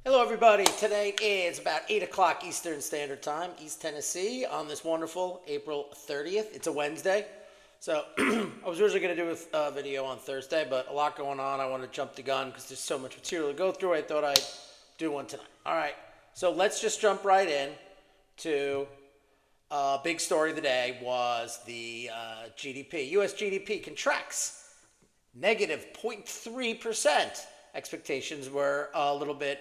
Hello, everybody. Today is about 8 o'clock Eastern Standard Time, East Tennessee, on this wonderful April 30th. It's a Wednesday. So I was originally going to do a video on Thursday, but a lot going on. I want to jump the gun because there's so much material to go through. I thought I'd do one tonight. All right. So let's just jump right in to big story of the day was the GDP. U.S. GDP contracts negative 0.3%. Expectations were a little bit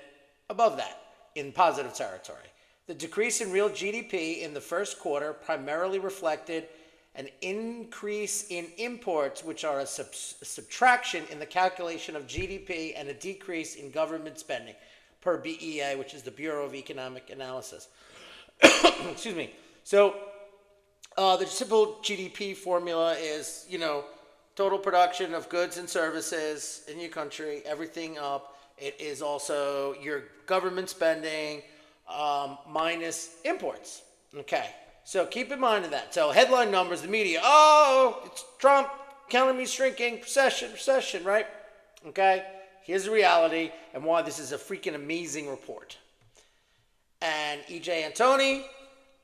above that in positive territory. The decrease in real GDP in the first quarter primarily reflected an increase in imports, which are a subtraction in the calculation of GDP, and a decrease in government spending, per BEA, which is the Bureau of Economic Analysis. Excuse me. So the simple GDP formula is, total production of goods and services in your country, everything up. It is also your government spending minus imports. Okay, so keep in mind of that. So headline numbers, the media, it's Trump, economy shrinking, recession, right? Okay, here's the reality and why this is a freaking amazing report. And E.J. Antoni,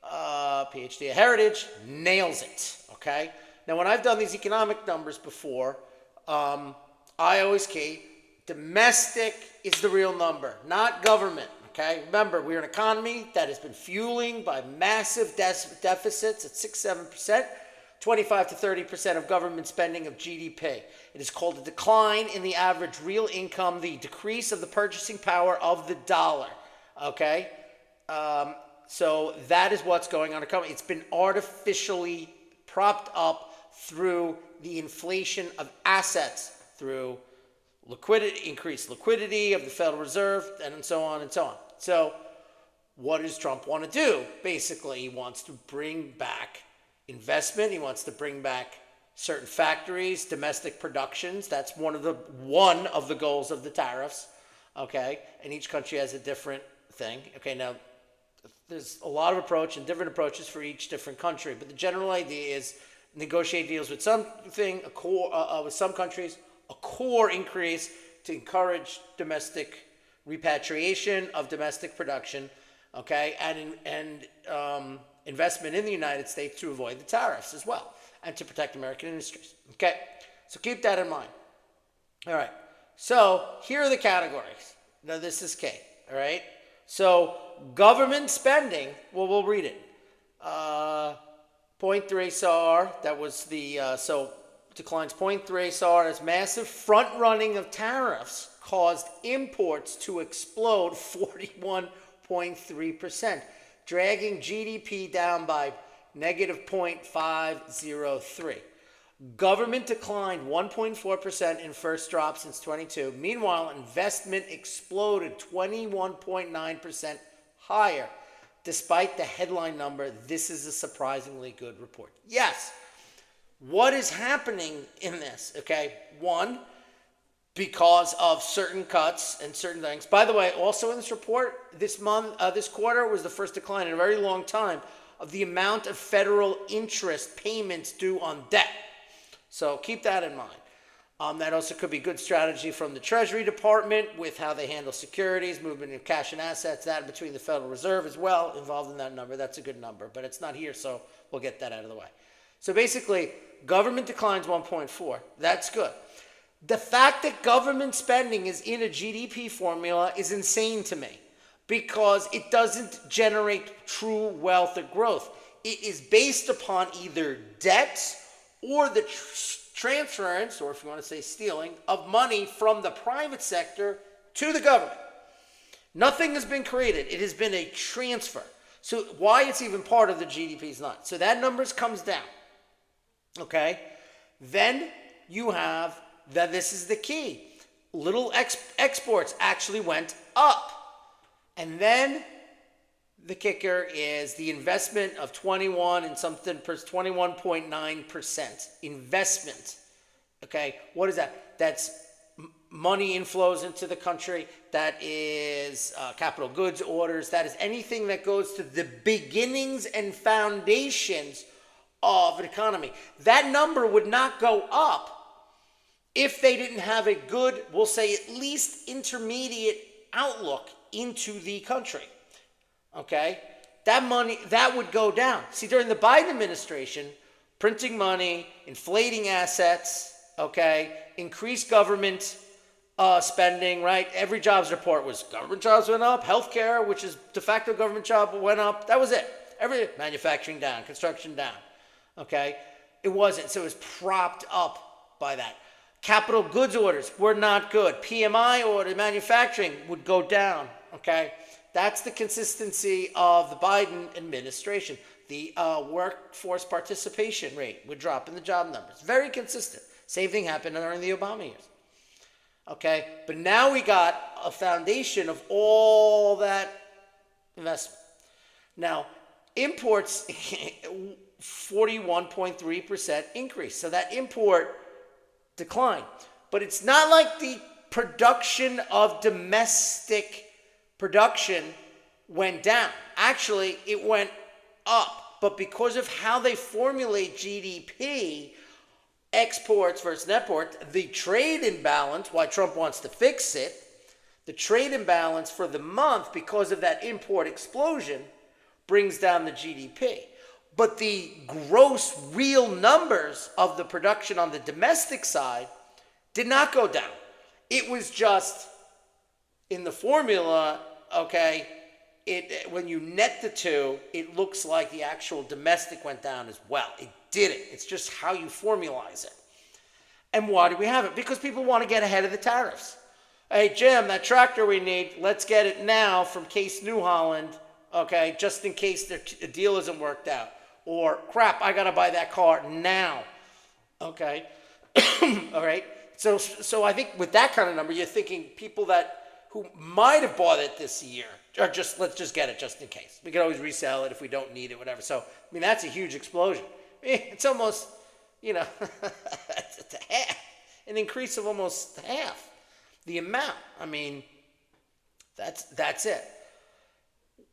PhD at Heritage, nails it, okay? Now, when I've done these economic numbers before, I always keep domestic is the real number, not government, okay? Remember, we're an economy that has been fueling by massive deficits at 6-7%, 25 to 30% of government spending of GDP. It is called a decline in the average real income, the decrease of the purchasing power of the dollar, okay? So that is what's going on. It's been artificially propped up through the inflation of assets, through liquidity, increased liquidity of the Federal Reserve, and so on and so on. So what does Trump want to do? Basically, he wants to bring back investment. He wants to bring back certain factories, domestic productions. That's one of the goals of the tariffs, okay? And each country has a different thing. Okay, now there's a lot of approach and different approaches for each different country, but the general idea is negotiate deals with something, with some countries, a core increase to encourage domestic repatriation of domestic production, okay, and investment in the United States to avoid the tariffs as well, and to protect American industries, okay? So keep that in mind. All right, so here are the categories. Now this is key, all right? So government spending, well, we'll read it. 0.3 SAR, that was the, declines 0.3 SAR as massive front-running of tariffs caused imports to explode 41.3%, dragging GDP down by negative 0.503. Government declined 1.4% in first drop since 22. Meanwhile, investment exploded 21.9% higher. Despite the headline number, this is a surprisingly good report. Yes. What is happening in this? Okay, one, because of certain cuts and certain things. By the way, also in this report, this quarter was the first decline in a very long time of the amount of federal interest payments due on debt. So keep that in mind. That also could be good strategy from the Treasury Department with how they handle securities, movement of cash and assets, that between the Federal Reserve as well, involved in that number. That's a good number, but it's not here, so we'll get that out of the way. So basically, government declines 1.4. That's good. The fact that government spending is in a GDP formula is insane to me because it doesn't generate true wealth or growth. It is based upon either debt or the transference, or if you want to say stealing, of money from the private sector to the government. Nothing has been created. It has been a transfer. So why it's even part of the GDP is not. So that numbers comes down. Okay, then you have that. This is the key. Little exports actually went up, and then the kicker is the investment of 21.9% investment. Okay, what is that? That's money inflows into the country. That is capital goods orders. That is anything that goes to the beginnings and foundations of an economy. That number would not go up if they didn't have a good, we'll say at least intermediate outlook into the country. Okay? That money, that would go down. See, during the Biden administration, printing money, inflating assets, okay, increased government spending, right? Every jobs report was government jobs went up, healthcare, which is de facto government job, went up. That was it. Every manufacturing down, construction down, okay? It wasn't. So it was propped up by that. Capital goods orders were not good. PMI order, manufacturing would go down, okay? That's the consistency of the Biden administration. The workforce participation rate would drop in the job numbers. Very consistent. Same thing happened during the Obama years. Okay, but now we got a foundation of all that investment. Now, imports, 41.3% increase. So that import decline. But it's not like the production of domestic production went down. Actually, it went up. But because of how they formulate GDP, exports versus import, the trade imbalance, why Trump wants to fix it, the trade imbalance for the month because of that import explosion brings down the GDP. But the gross real numbers of the production on the domestic side did not go down. It was just in the formula, okay, when you net the two, it looks like the actual domestic went down as well. It didn't. It's just how you formalize it. And why do we have it? Because people want to get ahead of the tariffs. Hey, Jim, that tractor we need, let's get it now from Case New Holland, okay, just in case the deal isn't worked out. Or, crap, I got to buy that car now, okay? All right? So I think with that kind of number, you're thinking people who might have bought it this year or let's just get it just in case. We can always resell it if we don't need it, whatever. So, I mean, that's a huge explosion. It's almost, it's half, an increase of almost half the amount. I mean, that's it.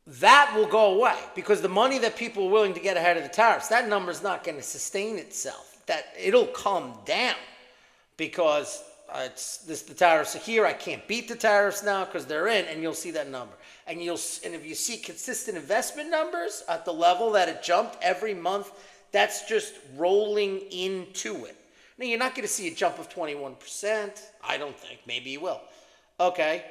That will go away because the money that people are willing to get ahead of the tariffs, that number is not going to sustain itself. That it'll come down because the tariffs are here. I can't beat the tariffs now because they're in, and you'll see that number. And if you see consistent investment numbers at the level that it jumped every month, that's just rolling into it. Now, you're not going to see a jump of 21%. I don't think. Maybe you will. Okay.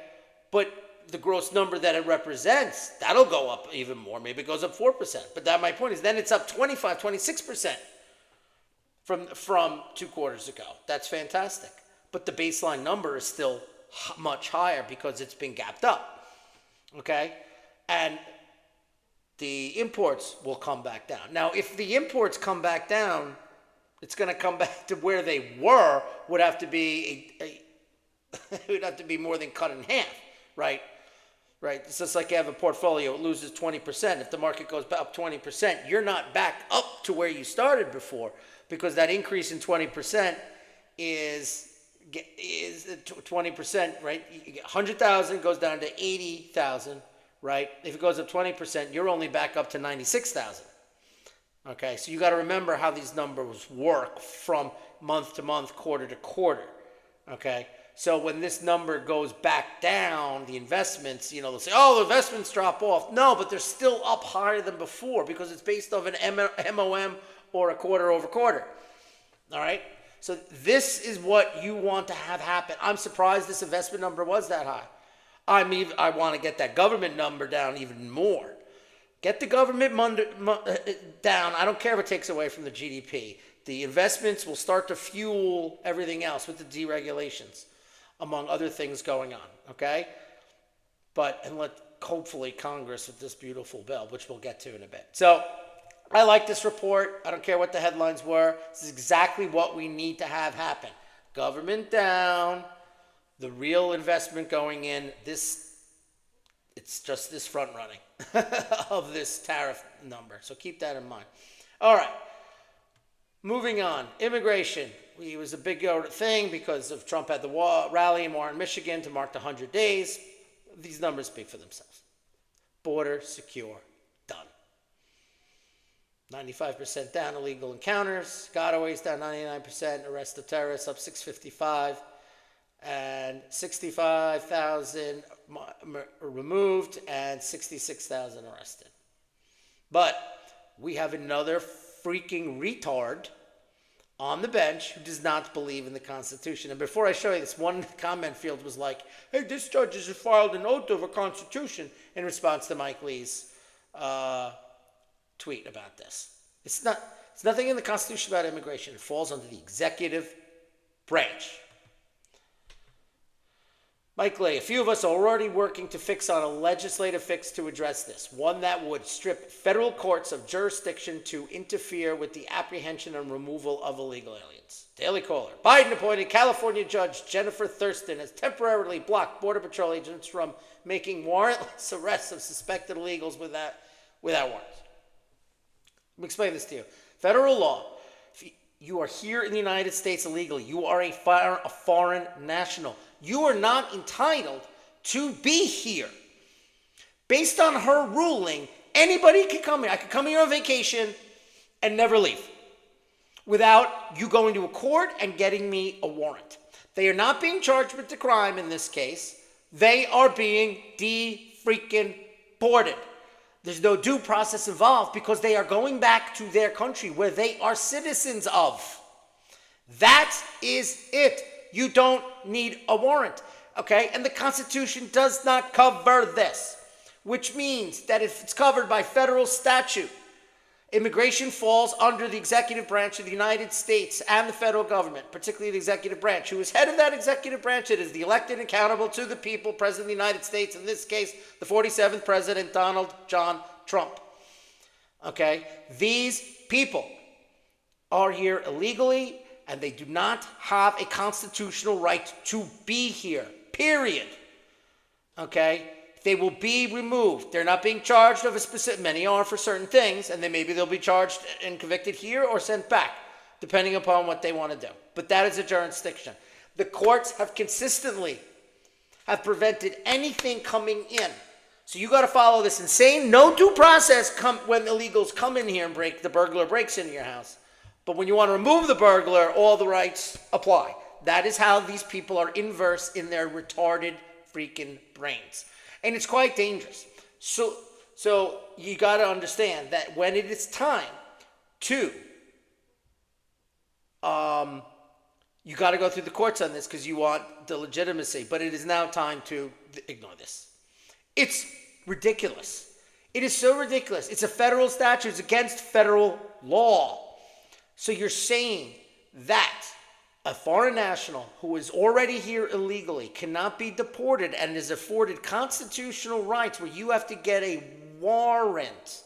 But the gross number that it represents, that'll go up even more. Maybe it goes up 4%. But my point is then it's up 25, 26% from 2 quarters ago. That's fantastic. But the baseline number is still much higher because it's been gapped up. Okay? And the imports will come back down. Now, if the imports come back down, it's going to come back to where they were. Would have to be it would have to be more than cut in half, right? Right. It's just like you have a portfolio, it loses 20%. If the market goes up 20%, you're not back up to where you started before because that increase in 20% is 20%, right? 100,000 goes down to 80,000, right? If it goes up 20%, you're only back up to 96,000. Okay, so you got to remember how these numbers work from month to month, quarter to quarter. Okay, so when this number goes back down, the investments, they'll say, oh, the investments drop off. No, but they're still up higher than before because it's based off an MOM or a quarter over quarter. All right, so this is what you want to have happen. I'm surprised this investment number was that high. I want to get that government number down even more. Get the government down. I don't care if it takes away from the GDP. The investments will start to fuel everything else with the deregulations, among other things going on, okay? And let hopefully Congress with this beautiful bill, which we'll get to in a bit. So I like this report. I don't care what the headlines were. This is exactly what we need to have happen. Government down, the real investment going in. It's just this front running of this tariff number. So keep that in mind. All right. Moving on. Immigration. It was a big thing because of Trump had the rally in Warren, Michigan to mark the 100 days. These numbers speak for themselves. Border secure. Done. 95% down illegal encounters. Gotaways down 99%. Arrest of terrorists up 655. and 65,000 removed and 66,000 arrested. But we have another freaking retard on the bench who does not believe in the Constitution. And before I show you this, one comment field was like, hey, this judge has filed an oath of a Constitution in response to Mike Lee's tweet about this. It's nothing in the Constitution about immigration. It falls under the executive branch. Mike Lee, a few of us are already working to fix on a legislative fix to address this, one that would strip federal courts of jurisdiction to interfere with the apprehension and removal of illegal aliens. Daily Caller, Biden appointed California Judge Jennifer Thurston has temporarily blocked Border Patrol agents from making warrantless arrests of suspected illegals without warrants. Let me explain this to you. Federal law, if you are here in the United States illegally, you are a foreign national. You are not entitled to be here. Based on her ruling, anybody can come here. I could come here on vacation and never leave without you going to a court and getting me a warrant. They are not being charged with the crime in this case. They are being de-freaking-ported. There's no due process involved because they are going back to their country where they are citizens of. That is it. You don't need a warrant, okay? And the Constitution does not cover this, which means that if it's covered by federal statute, immigration falls under the executive branch of the United States and the federal government, particularly the executive branch. Who is head of that executive branch? It is the elected and accountable to the people, President of the United States, in this case, the 47th President, Donald John Trump. Okay? These people are here illegally, and they do not have a constitutional right to be here, period. Okay? They will be removed. They're not being charged of a specific, many are for certain things, and then maybe they'll be charged and convicted here or sent back, depending upon what they want to do. But that is a jurisdiction. The courts have consistently prevented anything coming in. So you got to follow this insane, no due process when illegals come in here and the burglar breaks into your house. But when you want to remove the burglar, all the rights apply. That is how these people are inverse in their retarded freaking brains. And it's quite dangerous. So you got to understand that when it is time to, you got to go through the courts on this because you want the legitimacy. But it is now time to ignore this. It's ridiculous. It is so ridiculous. It's a federal statute. It's against federal law. So you're saying that a foreign national who is already here illegally cannot be deported and is afforded constitutional rights where you have to get a warrant,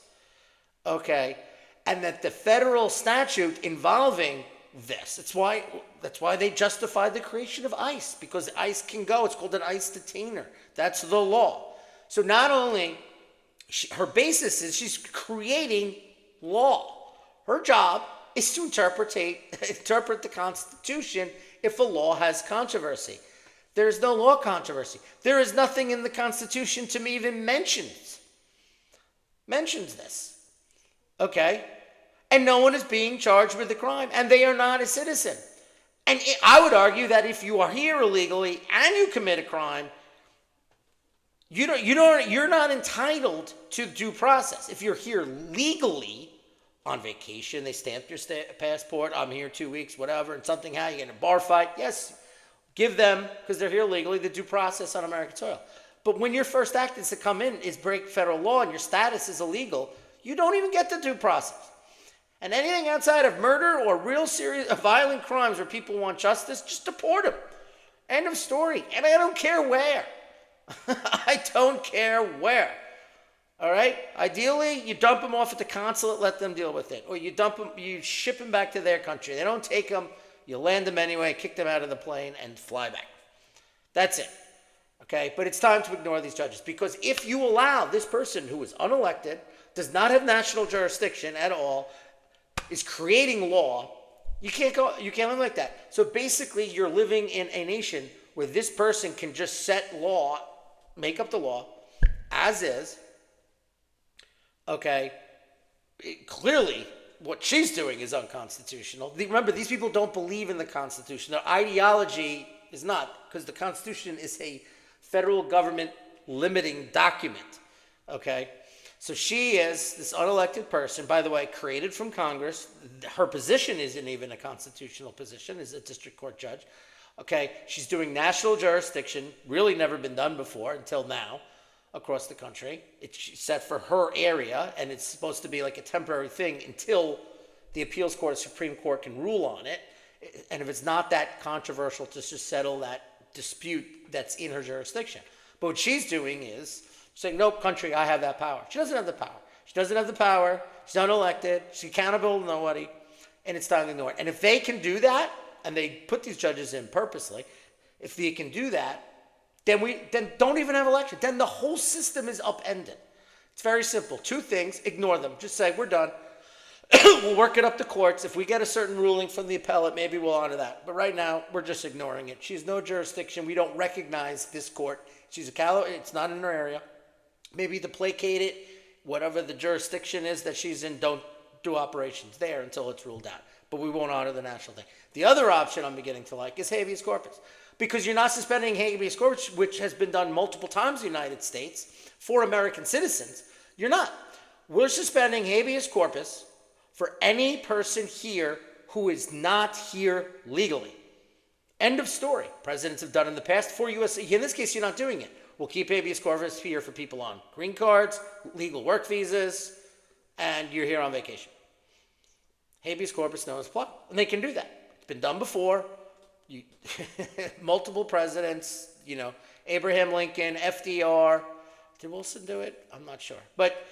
okay, and that the federal statute involving this, that's why they justified the creation of ICE, because ICE can go. It's called an ICE detainer. That's the law. So not only, her basis is she's creating law. Her job is to interpret the Constitution if a law has controversy. There is no law controversy. There is nothing in the Constitution to me even mentions this. Okay? And no one is being charged with the crime, and they are not a citizen. And I would argue that if you are here illegally and you commit a crime, you're not entitled to due process. If you're here legally, on vacation, they stamp your passport, I'm here 2 weeks, whatever, and something how you get in a bar fight, yes, give them, because they're here legally, the due process on American soil. But when your first act is to come in is break federal law and your status is illegal, you don't even get the due process. And anything outside of murder or real serious violent crimes where people want justice, just deport them. End of story. And I don't care where. I don't care where. All right? Ideally, you dump them off at the consulate, let them deal with it. Or you ship them back to their country. They don't take them, you land them anyway, kick them out of the plane, and fly back. That's it. Okay? But it's time to ignore these judges. Because if you allow this person who is unelected, does not have national jurisdiction at all, is creating law, you can't live like that. So basically, you're living in a nation where this person can just set law, make up the law, as is. Okay, clearly what she's doing is unconstitutional. Remember, these people don't believe in the Constitution. Their ideology is not because the Constitution is a federal government limiting document. Okay? So she is this unelected person, by the way, created from Congress. Her position isn't even a constitutional position, is a district court judge. Okay, she's doing national jurisdiction, really never been done before until now across the country. It's set for her area, and it's supposed to be like a temporary thing until the appeals court or Supreme Court can rule on it. And if it's not that controversial, to just settle that dispute that's in her jurisdiction. But what she's doing is saying, nope, country, I have that power. She doesn't have the power. She doesn't have the power. She's unelected. She's accountable to nobody. And it's time to ignore it. And if they can do that, and they put these judges in purposely, if they can do that, then don't even have election. Then the whole system is upended. It's very simple. Two things, ignore them. Just say, we're done. We'll work it up the courts. If we get a certain ruling from the appellate, maybe we'll honor that. But right now, we're just ignoring it. She has no jurisdiction. We don't recognize this court. She's it's not in her area. Maybe to placate it, whatever the jurisdiction is that she's in, don't do operations there until it's ruled out. But we won't honor the national thing. The other option I'm beginning to like is habeas corpus. Because you're not suspending habeas corpus, which has been done multiple times in the United States for American citizens. You're not. We're suspending habeas corpus for any person here who is not here legally. End of story. Presidents have done in the past for U.S. In this case, you're not doing it. We'll keep habeas corpus here for people on green cards, legal work visas, and you're here on vacation. Habeas corpus, no one's plucked. And they can do that. It's been done before. Multiple presidents, Abraham Lincoln, FDR. Did Wilson do it? I'm not sure. But,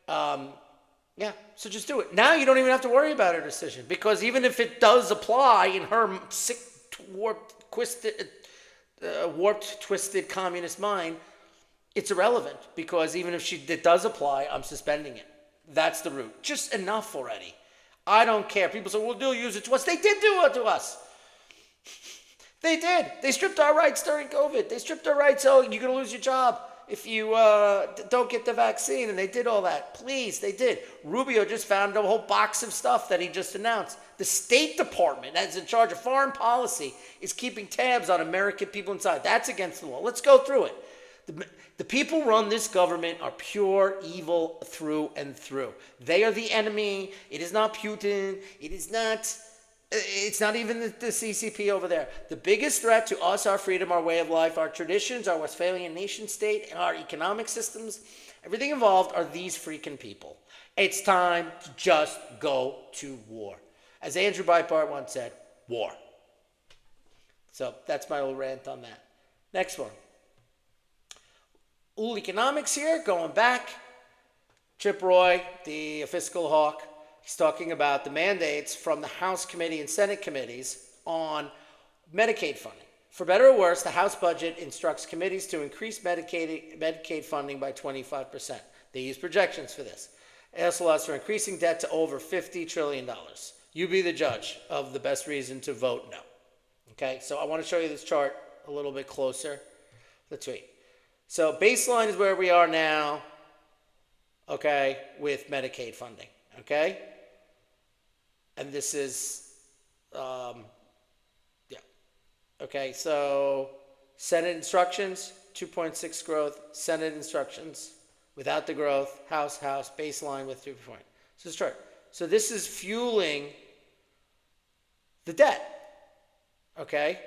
yeah, so just do it. Now you don't even have to worry about her decision, because even if it does apply in her sick, warped, twisted communist mind, it's irrelevant, because even if it does apply, I'm suspending it. That's the route. Just enough already. I don't care. People say, well, they'll use it to us. They did do it to us. They did. They stripped our rights during COVID. They stripped our rights. Oh, you're going to lose your job if you don't get the vaccine. And they did all that. Please, they did. Rubio just found a whole box of stuff that he just announced. The State Department, that's in charge of foreign policy, is keeping tabs on American people inside. That's against the law. Let's go through it. The people who run this government are pure evil through and through. They are the enemy. It is not Putin. It's not even the CCP over there. The biggest threat to us, our freedom, our way of life, our traditions, our Westphalian nation state, and our economic systems, everything involved are these freaking people. It's time to just go to war. As Andrew Breitbart once said, war. So that's my little rant on that. Next one. Ooh, economics here, going back. Chip Roy, the fiscal hawk, he's talking about the mandates from the House committee and Senate committees on Medicaid funding. For better or worse, the House budget instructs committees to increase Medicaid funding by 25%. They use projections for this. It also allows for increasing debt to over $50 trillion. You be the judge of the best reason to vote no. Okay, so I want to show you this chart a little bit closer. The tweet. So baseline is where we are now, okay, with Medicaid funding, okay? And this is, okay, so Senate instructions, 2.6 growth, Senate instructions without the growth, House, baseline with 2 point. So this chart. So this is fueling the debt, okay?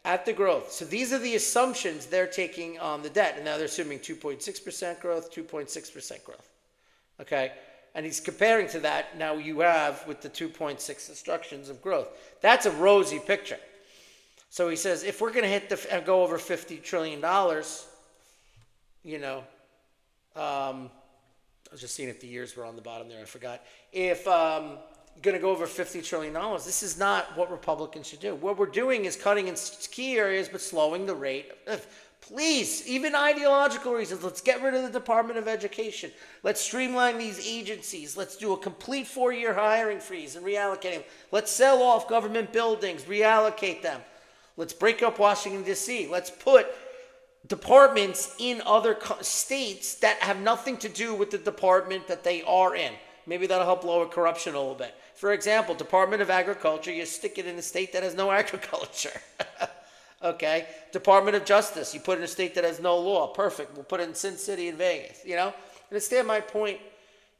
At the growth. So these are the assumptions they're taking on the debt. And now they're assuming 2.6% growth, 2.6% growth. Okay? And he's comparing to that. Now you have with the 2.6 instructions of growth. That's a rosy picture. So he says, if we're going to hit go over $50 trillion, I was just seeing if the years were on the bottom there. I forgot. If going to go over $50 trillion. This is not what Republicans should do. What we're doing is cutting in key areas but slowing the rate. Please, even ideological reasons, let's get rid of the Department of Education. Let's streamline these agencies. Let's do a complete 4-year hiring freeze and reallocate them. Let's sell off government buildings, reallocate them. Let's break up Washington, D.C. Let's put departments in other states that have nothing to do with the department that they are in. Maybe that'll help lower corruption a little bit. For example, Department of Agriculture, you stick it in a state that has no agriculture. Okay, Department of Justice, you put in a state that has no law. Perfect. We'll put it in Sin City and Vegas. Understand my point?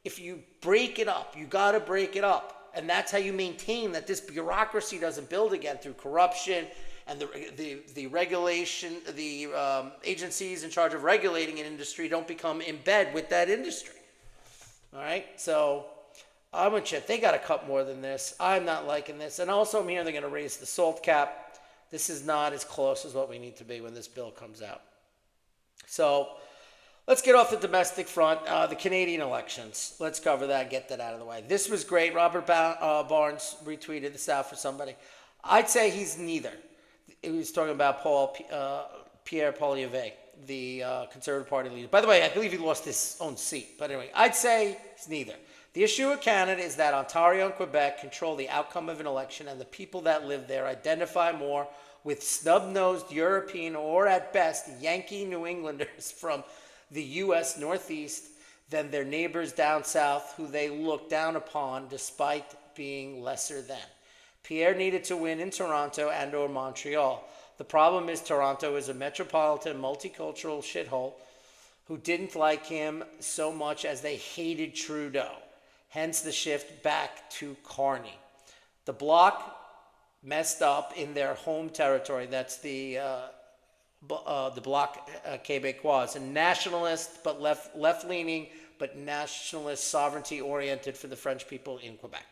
If you break it up, you got to break it up, and that's how you maintain that this bureaucracy doesn't build again through corruption and the regulation, the agencies in charge of regulating an industry don't become in bed with that industry. All right, so I'm with you. They got to cut more than this. I'm not liking this, and also I'm hearing they're going to raise the salt cap. This is not as close as what we need to be when this bill comes out. So let's get off the domestic front. The Canadian elections. Let's cover that, get that out of the way. This was great. Robert Barnes retweeted this out for somebody. I'd say he's neither. He was talking about Pierre Poilievre, the Conservative Party leader. By the way, I believe he lost his own seat. But anyway, I'd say he's neither. The issue with Canada is that Ontario and Quebec control the outcome of an election, and the people that live there identify more with snub-nosed European or, at best, Yankee New Englanders from the U.S. Northeast than their neighbors down south, who they look down upon despite being lesser than. Pierre needed to win in Toronto and or Montreal. The problem is Toronto is a metropolitan, multicultural shithole who didn't like him so much as they hated Trudeau. Hence the shift back to Carney. The Bloc messed up in their home territory. That's the Bloc Québécois, a nationalist but left-leaning, but nationalist sovereignty-oriented for the French people in Quebec.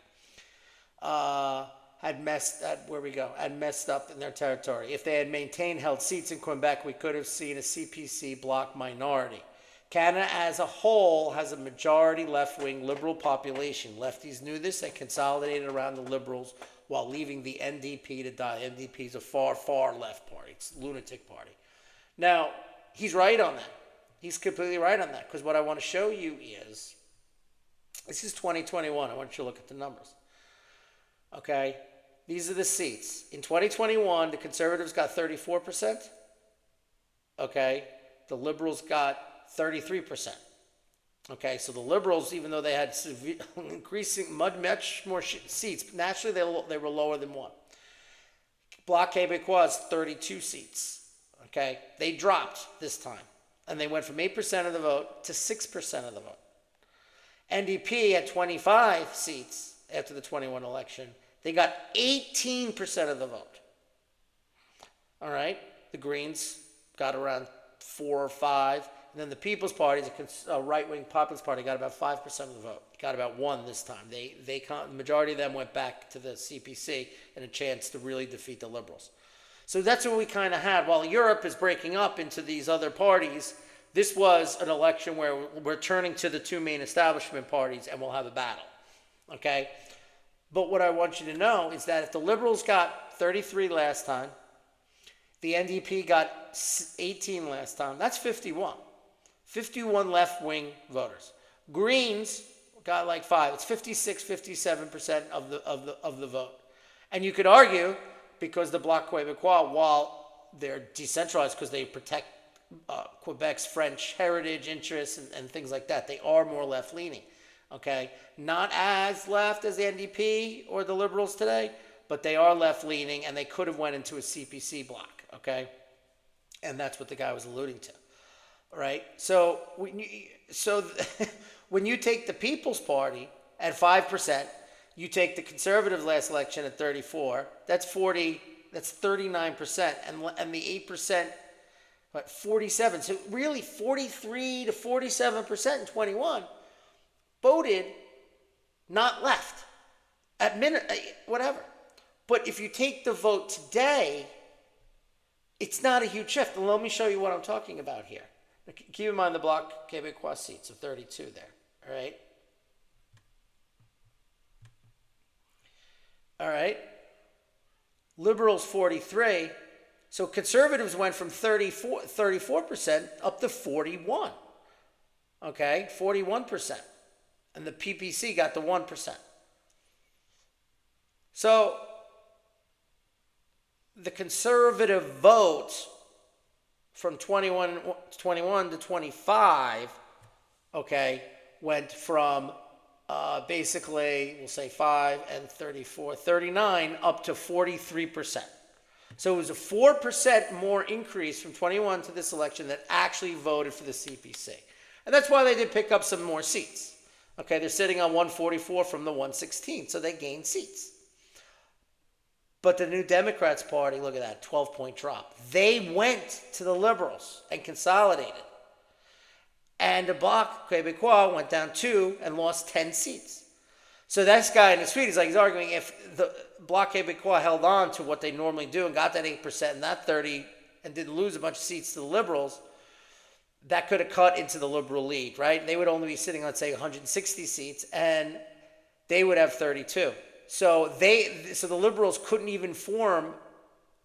Had messed up in their territory. If they had held seats in Quebec, we could have seen a CPC Bloc minority. Canada as a whole has a majority left-wing liberal population. Lefties knew this and consolidated around the Liberals while leaving the NDP to die. NDP is a far, far left party. It's a lunatic party. Now, he's right on that. He's completely right on that, because what I want to show you is, this is 2021. I want you to look at the numbers. Okay? These are the seats. In 2021, the Conservatives got 34%. Okay? The Liberals got 33%. Okay, so the Liberals, even though they had much more seats, naturally they were lower than one. Bloc Québécois, 32 seats. Okay, they dropped this time, and they went from 8% of the vote to 6% of the vote. NDP had 25 seats after the 21 election. They got 18% of the vote. All right, the Greens got around 4 or 5. And then the People's Party, a right-wing populist party, got about 5% of the vote. Got about 1 this time. The majority of them went back to the CPC and a chance to really defeat the Liberals. So that's what we kind of had. While Europe is breaking up into these other parties, this was an election where we're turning to the two main establishment parties and we'll have a battle. Okay? But what I want you to know is that if the Liberals got 33 last time, the NDP got 18 last time, that's 51. 51 left-wing voters. Greens got like 5. It's 56, 57% of the vote. And you could argue, because the Bloc Québécois, while they're decentralized because they protect Quebec's French heritage interests and things like that, they are more left-leaning. Okay? Not as left as the NDP or the Liberals today, but they are left-leaning, and they could have went into a CPC bloc. Okay? And that's what the guy was alluding to. Right? So when you take the People's Party at 5%, you take the Conservative last election at 34, that's 39%, and the 8%, 47. So really 43 to 47% in 21 voted not left, whatever. But if you take the vote today, it's not a huge shift. And let me show you what I'm talking about here. Keep in mind the Bloc Québécois seats of 32 there, all right? All right. Liberals 43. So Conservatives went from 34% up to 41. Okay, 41%. And the PPC got the 1%. So the Conservative vote from 21 to 25, okay, went from basically, we'll say 5 and 34, 39 up to 43%. So it was a 4% more increase from 21 to this election that actually voted for the CPC. And that's why they did pick up some more seats. Okay, they're sitting on 144 from the 116, so they gained seats. But the New Democrats Party, look at that, 12-point drop. They went to the Liberals and consolidated. And the Bloc Québécois went down 2 and lost 10 seats. So this guy in the tweet, he's arguing if the Bloc Québécois held on to what they normally do and got that 8% and that 30% and didn't lose a bunch of seats to the Liberals, that could have cut into the Liberal lead, right? They would only be sitting on, say, 160 seats, and they would have 32. So the Liberals couldn't even form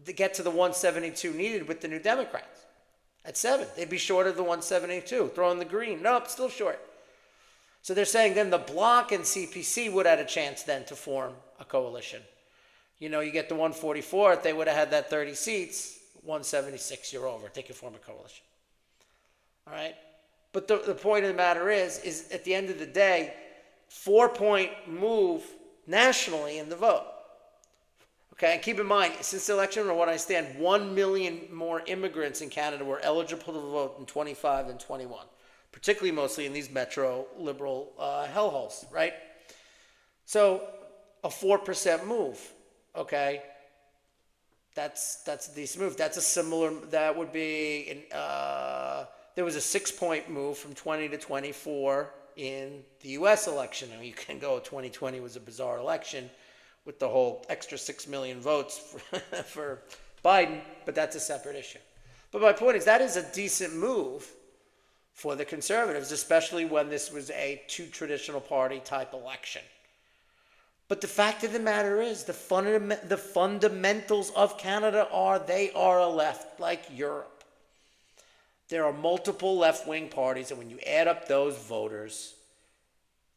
to get to the 172 needed with the New Democrats at 7. They'd be short of the 172. Throw in the green. Nope, still short. So they're saying then the Bloc and CPC would have had a chance then to form a coalition. You know, you get the 144. If they would have had that 30 seats, 176, you're over. They could form a coalition. All right? But the point of the matter is at the end of the day, 4-point move nationally in the vote. Okay, and keep in mind, since the election, or what I stand, 1 million more immigrants in Canada were eligible to vote in 25 and 21, particularly mostly in these metro liberal hellholes, right? So a 4% move, okay, that's a decent move. That's a similar, that would be, there was a 6-point move from 20 to 24 in the U.S. election. I mean, you can go, 2020 was a bizarre election with the whole extra 6 million votes for Biden, but that's a separate issue. But my point is that is a decent move for the Conservatives, especially when this was a two traditional party type election. But the fact of the matter is the fundamentals of Canada are they are a left like Europe. There are multiple left-wing parties, and when you add up those voters,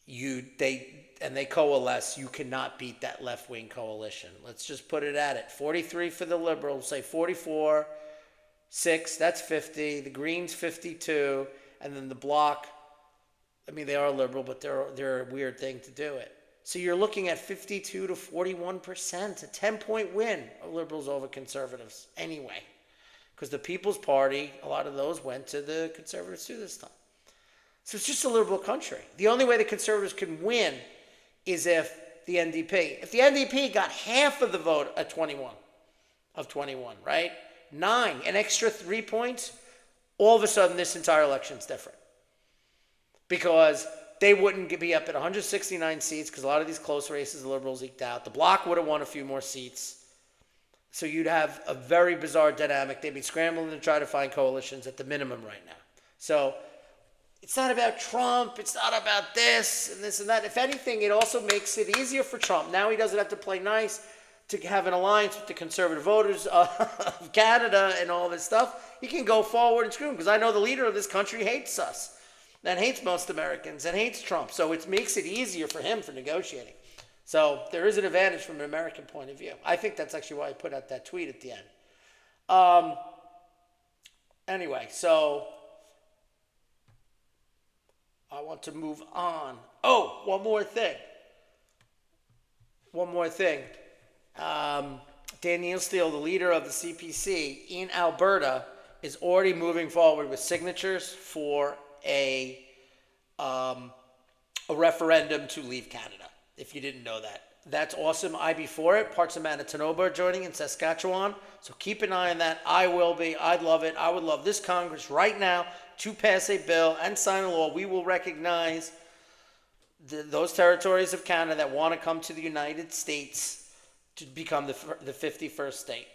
they coalesce, you cannot beat that left-wing coalition. Let's just put it at it. 43 for the Liberals, say 44, 6, that's 50. The Greens, 52. And then the Bloc, I mean, they are liberal, but they're a weird thing to do it. So you're looking at 52 to 41%, a 10-point win of Liberals over Conservatives anyway. Because the People's Party, a lot of those went to the Conservatives too this time. So it's just a liberal country. The only way the Conservatives can win is if the NDP got half of the vote at 21, right? 9, an extra 3 points, all of a sudden this entire election is different. Because they wouldn't be up at 169 seats because a lot of these close races the Liberals eked out. The Bloc would have won a few more seats. So you'd have a very bizarre dynamic. They'd be scrambling to try to find coalitions at the minimum right now. So it's not about Trump. It's not about this and this and that. If anything, it also makes it easier for Trump. Now he doesn't have to play nice to have an alliance with the conservative voters of Canada and all this stuff. He can go forward and screw him because I know the leader of this country hates us and hates most Americans and hates Trump. So it makes it easier for him for negotiating. So there is an advantage from an American point of view. I think that's actually why I put out that tweet at the end. Anyway, so I want to move on. Oh, one more thing. Danielle Steele, the leader of the CPC in Alberta, is already moving forward with signatures for a referendum to leave Canada. If you didn't know that. That's awesome. I'd be for it. Parts of Manitoba are joining in Saskatchewan. So keep an eye on that. I will be. I'd love it. I would love this Congress right now to pass a bill and sign a law. We will recognize those territories of Canada that want to come to the United States to become the 51st state,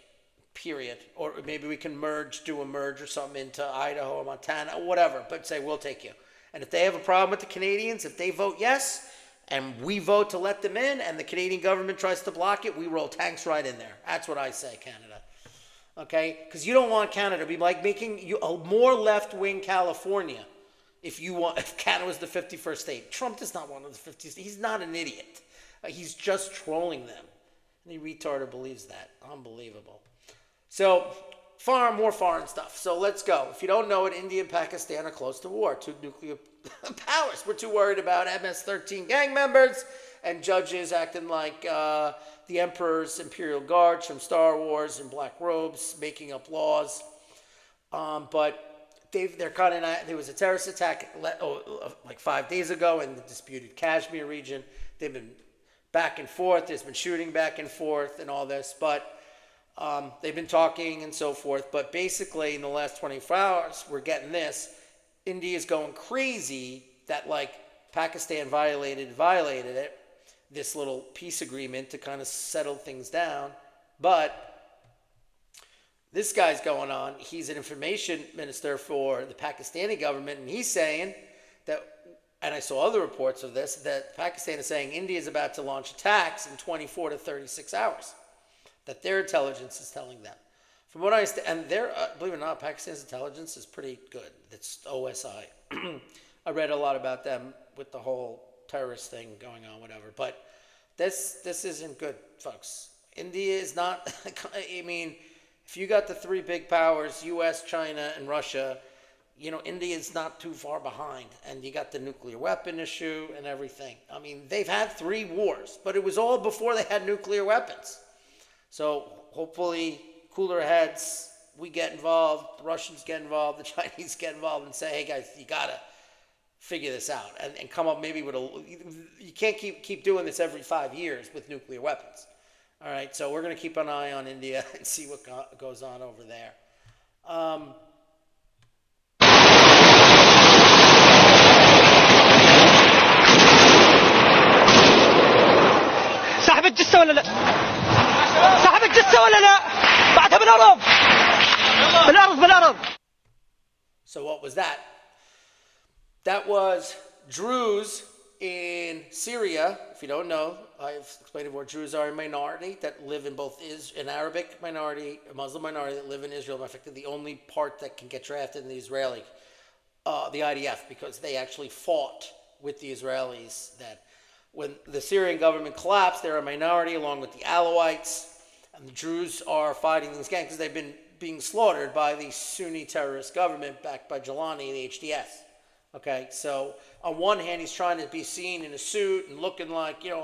period. Or maybe we can do a merge or something into Idaho or Montana or whatever, but say we'll take you. And if they have a problem with the Canadians, if they vote yes, and we vote to let them in, and the Canadian government tries to block it, we roll tanks right in there. That's what I say, Canada. Okay? Because you don't want Canada to be like making you a more left-wing California if Canada was the 51st state. Trump is not one of the 50 states. He's not an idiot. He's just trolling them. Any retarded believes that. Unbelievable. So more foreign stuff. So let's go. If you don't know it, India and Pakistan are close to war. Two nuclear powers. We're too worried about MS-13 gang members and judges acting like the Emperor's Imperial Guards from Star Wars in black robes, making up laws. But they're kind of not. There was a terrorist attack like 5 days ago in the disputed Kashmir region. They've been back and forth. There's been shooting back and forth and all this, but they've been talking and so forth. But basically, in the last 24 hours, we're getting this. India is going crazy that like Pakistan violated it, this little peace agreement to kind of settle things down. But this guy's going on. He's an information minister for the Pakistani government, and he's saying that, and I saw other reports of this, that Pakistan is saying India is about to launch attacks in 24 to 36 hours. That their intelligence is telling them. From what I understand, and believe it or not, Pakistan's intelligence is pretty good. It's OSI. I read a lot about them with the whole terrorist thing going on, whatever. But this isn't good, folks. India is not, I mean, if you got the three big powers, US, China, and Russia, you know, India is not too far behind. And you got the nuclear weapon issue and everything. I mean, they've had 3 wars, but it was all before they had nuclear weapons. So hopefully, cooler heads, we get involved, the Russians get involved, the Chinese get involved and say, hey guys, you gotta figure this out and come up maybe with you can't keep doing this every 5 years with nuclear weapons. All right, so we're gonna keep an eye on India and see what goes on over there. صاحب الجثة ولا لا؟ صاحب الجثة ولا لا؟ بعدها بالأرض. So what was that? That was Druze in Syria. If you don't know, I've explained before, Druze are a minority that live in both an Arabic minority, a Muslim minority that live in Israel. In fact, the only part that can get drafted in the Israeli, the IDF, because they actually fought with the Israelis. That when the Syrian government collapsed, they're a minority along with the Alawites, and the Druze are fighting these gangs because they've been being slaughtered by the Sunni terrorist government backed by Jalani, the HDS. Okay, so on one hand, he's trying to be seen in a suit and looking like, you know,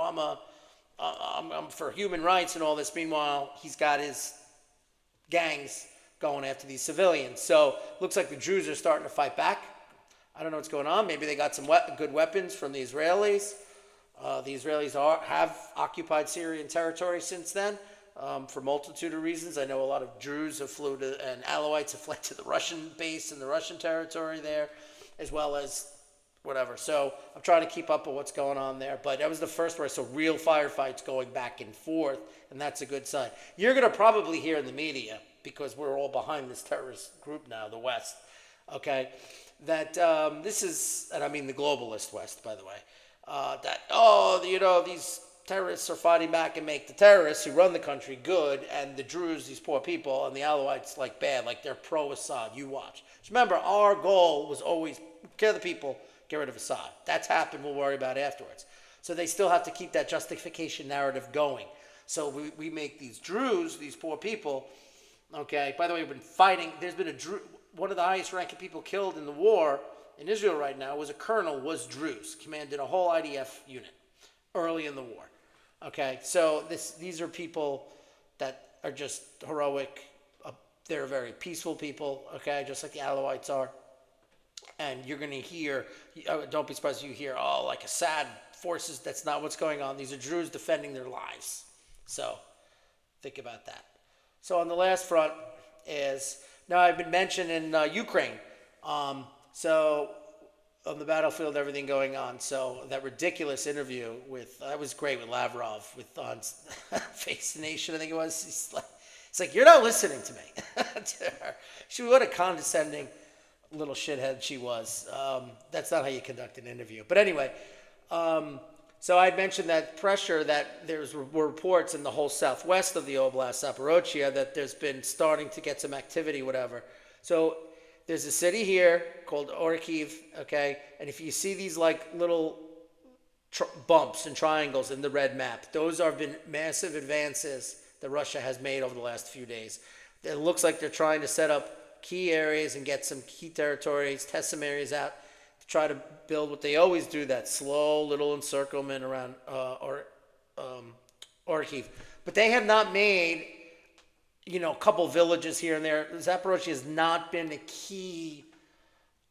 I'm for human rights and all this. Meanwhile, he's got his gangs going after these civilians. So looks like the Druze are starting to fight back. I don't know what's going on. Maybe they got some good weapons from the Israelis. The Israelis have occupied Syrian territory since then for a multitude of reasons. I know a lot of Druze have and Alawites have fled to the Russian base in the Russian territory there, as well as whatever. So I'm trying to keep up with what's going on there. But that was the first where I saw real firefights going back and forth, and that's a good sign. You're going to probably hear in the media, because we're all behind this terrorist group now, the West, okay, that this is, and I mean the globalist West, by the way, these terrorists are fighting back and make the terrorists who run the country good, and the Druze, these poor people, and the Alawites, like bad, like they're pro-Assad. You watch. Just remember, our goal was always kill the people, get rid of Assad. That's happened. We'll worry about it afterwards. So they still have to keep that justification narrative going. So we make these Druze, these poor people, okay. By the way, we've been fighting. There's been one of the highest ranking people killed in the war in Israel right now was was Druze, commanded a whole IDF unit early in the war. Okay, so these are people that are just heroic. They're very peaceful people, okay, just like the Alawites are. And you're going to hear, don't be surprised if you hear, like Assad forces, that's not what's going on. These are Druze defending their lives. So think about that. So on the last front is, now I've been mentioned in Ukraine. So on the battlefield, everything going on. So that ridiculous interview that was great with Lavrov, on Face the Nation, I think it was. It's like, you're not listening to me. To her. What a condescending little shithead she was. That's not how you conduct an interview. But anyway, so I mentioned that pressure that were reports in the whole southwest of the Oblast, Zaporozhye, that there's been starting to get some activity, whatever. So there's a city here called Orkiv, okay? And if you see these like little bumps and triangles in the red map, those have been massive advances that Russia has made over the last few days. It looks like they're trying to set up key areas and get some key territories, test some areas out, to try to build what they always do, that slow little encirclement around Kharkiv. But they have not made, a couple villages here and there. Zaporozhye has not been a key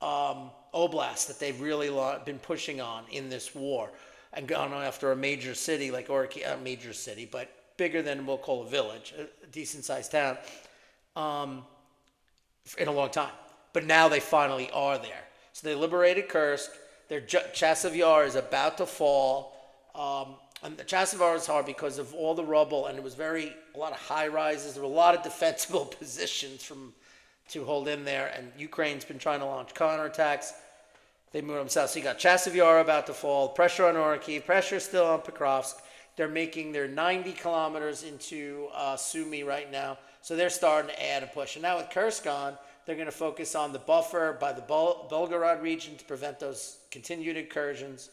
oblast that they've really been pushing on in this war, and gone after a major city like Kharkiv, a major city, but bigger than we'll call a village, a decent-sized town, in a long time. But now they finally are there. So they liberated Kursk. Their Chasiv Yar is about to fall. And the Chasiv Yar is hard because of all the rubble, and it was a lot of high rises. There were a lot of defensible positions to hold in there, and Ukraine's been trying to launch counterattacks. They moved them south. So you got Chasiv Yar about to fall, pressure on Kharkiv, pressure still on Pokrovsk. They're making their 90 kilometers into Sumy right now, so they're starting to add a push. And now with Kursk gone, they're going to focus on the buffer by the Belgorod region to prevent those continued incursions,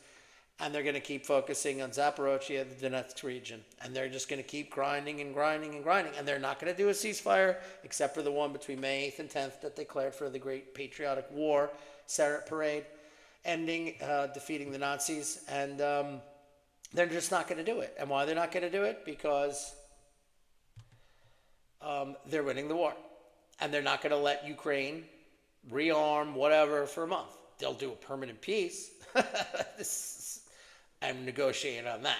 and they're going to keep focusing on Zaporozhye, the Donetsk region, and they're just going to keep grinding and grinding and grinding, and they're not going to do a ceasefire except for the one between May 8th and 10th that they declared for the Great Patriotic War Parade, ending, defeating the Nazis, and they're just not going to do it. And why they're not going to do it? Because they're winning the war. And they're not going to let Ukraine rearm, whatever, for a month. They'll do a permanent peace and negotiate on that.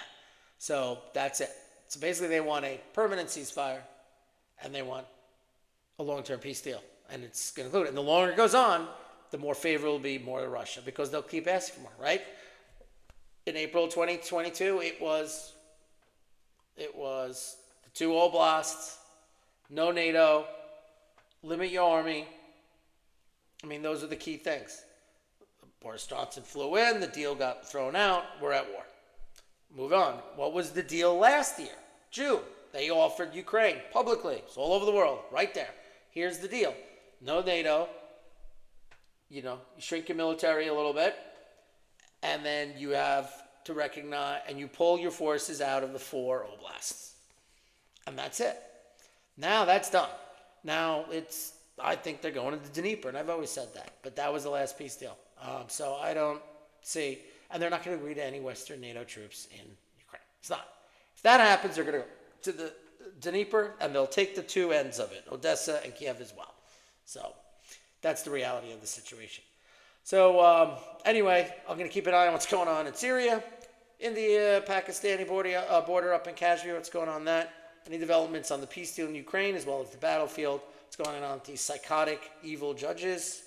So that's it. So basically they want a permanent ceasefire and they want a long-term peace deal. And it's going to include it. And the longer it goes on, the more favorable will be more to Russia, because they'll keep asking for more, right? In April 2022, it was the two oblasts, no NATO, limit your army. I mean, those are the key things. Boris Johnson flew in, the deal got thrown out, we're at war. Move on. What was the deal last year? June. They offered Ukraine publicly. It's all over the world, right there. Here's the deal. No NATO. You shrink your military a little bit, and then you have to recognize, and you pull your forces out of the 4 oblasts. And that's it. Now that's done. Now I think they're going to Dnieper, and I've always said that. But that was the last peace deal. So I don't see, and they're not going to agree to any Western NATO troops in Ukraine. It's not. If that happens, they're going to go to the Dnieper, and they'll take the 2 ends of it, Odessa and Kiev as well. So that's the reality of the situation. So anyway, I'm going to keep an eye on what's going on in Syria, in the Pakistani border up in Kashmir, what's going on there. Any developments on the peace deal in Ukraine, as well as the battlefield, what's going on with these psychotic, evil judges,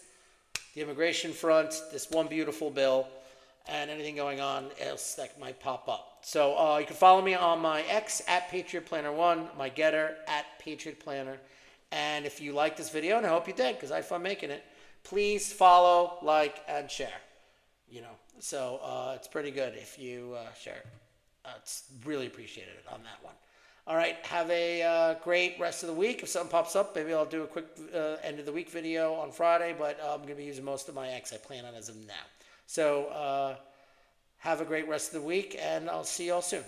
the immigration front, this one beautiful bill, and anything going on else that might pop up. So you can follow me on my X at PatriotPlanner1, my Getter at PatriotPlanner. And if you like this video, and I hope you did, because I had fun making it, please follow, like, and share. So it's pretty good if you share it. It's really appreciated on that one. All right, have a great rest of the week. If something pops up, maybe I'll do a quick end of the week video on Friday, but I'm going to be using most of my X I plan on as of now. So have a great rest of the week, and I'll see you all soon.